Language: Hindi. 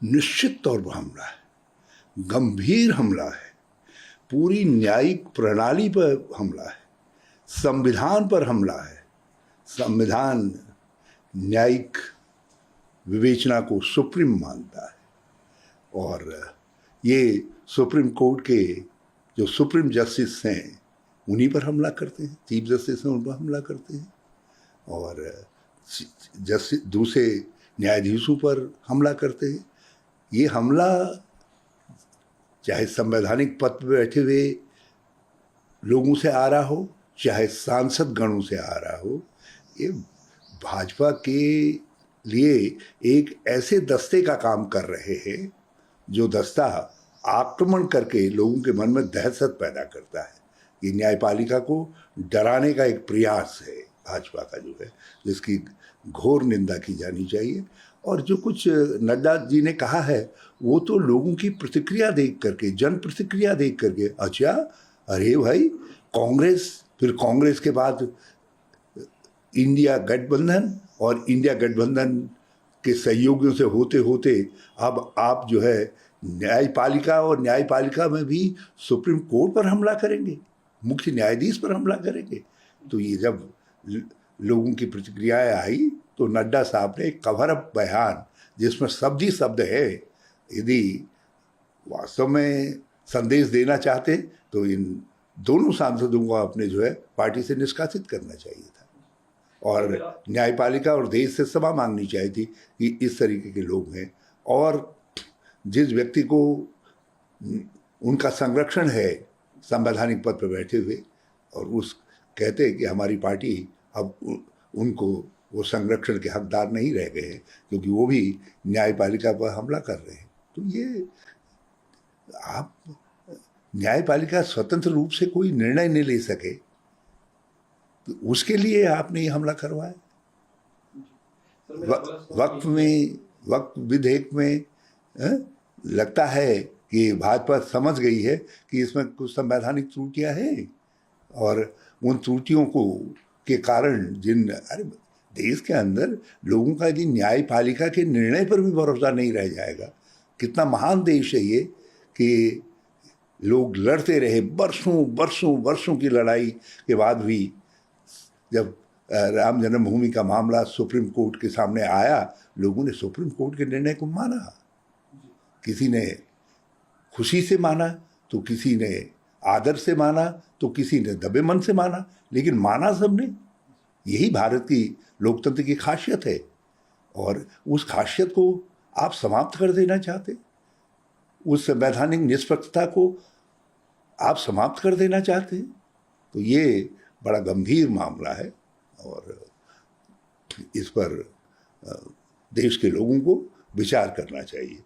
निश्चित तौर पर हमला है, गंभीर हमला है, पूरी न्यायिक प्रणाली पर हमला है, संविधान पर हमला है। संविधान न्यायिक विवेचना को सुप्रीम मानता है और ये सुप्रीम कोर्ट के जो सुप्रीम जस्टिस हैं उन्हीं पर हमला करते हैं, चीफ जस्टिस हैं उन पर हमला करते हैं और जस्टिस दूसरे न्यायाधीशों पर हमला करते हैं। ये हमला चाहे संवैधानिक पद पर बैठे हुए लोगों से आ रहा हो, चाहे सांसद गणों से आ रहा हो, ये भाजपा के लिए एक ऐसे दस्ते का काम कर रहे हैं जो दस्ता आक्रमण करके लोगों के मन में दहशत पैदा करता है। ये न्यायपालिका को डराने का एक प्रयास है भाजपा का जो है, जिसकी घोर निंदा की जानी चाहिए। और जो कुछ नड्डा जी ने कहा है वो तो लोगों की प्रतिक्रिया देख करके, जन प्रतिक्रिया देख करके, अच्छा अरे भाई कांग्रेस, फिर कांग्रेस के बाद इंडिया गठबंधन और इंडिया गठबंधन के सहयोगियों से होते होते अब आप जो है न्यायपालिका और न्यायपालिका में भी सुप्रीम कोर्ट पर हमला करेंगे, मुख्य न्यायाधीश पर हमला करेंगे। तो ये जब लोगों की प्रतिक्रियाएं आई तो नड्डा साहब ने एक कवर अप बयान जिसमें शब्द ही शब्द है, यदि वास्तव में संदेश देना चाहते तो इन दोनों सांसदों को अपने जो है पार्टी से निष्कासित करना चाहिए था और न्यायपालिका और देश से क्षमा मांगनी चाहिए थी कि इस तरीके के लोग हैं। और जिस व्यक्ति को उनका संरक्षण है संवैधानिक पद पर बैठे हुए और उस कहते हैं कि हमारी पार्टी अब उनको वो संरक्षण के हकदार नहीं रह गए हैं क्योंकि वो भी न्यायपालिका पर हमला कर रहे हैं। तो ये आप न्यायपालिका स्वतंत्र रूप से कोई निर्णय नहीं ले सके तो उसके लिए आपने ये हमला करवाया। वक्त विधेयक में लगता है कि भाजपा समझ गई है कि इसमें कुछ संवैधानिक त्रुटियां हैं और उन त्रुटियों को के कारण अरे देश के अंदर लोगों का यदि न्यायपालिका के निर्णय पर भी भरोसा नहीं रह जाएगा, कितना महान देश है ये कि लोग लड़ते रहे वर्षों की लड़ाई के बाद भी जब राम जन्मभूमि का मामला सुप्रीम कोर्ट के सामने आया, लोगों ने सुप्रीम कोर्ट के निर्णय को माना। किसी ने खुशी से माना तो किसी ने आदर से माना तो किसी ने दबे मन से माना, लेकिन माना सबने। यही भारत की लोकतंत्र की खासियत है और उस खासियत को आप समाप्त कर देना चाहते, उस संवैधानिक निष्पक्षता को आप समाप्त कर देना चाहते हैं। तो ये बड़ा गंभीर मामला है और इस पर देश के लोगों को विचार करना चाहिए।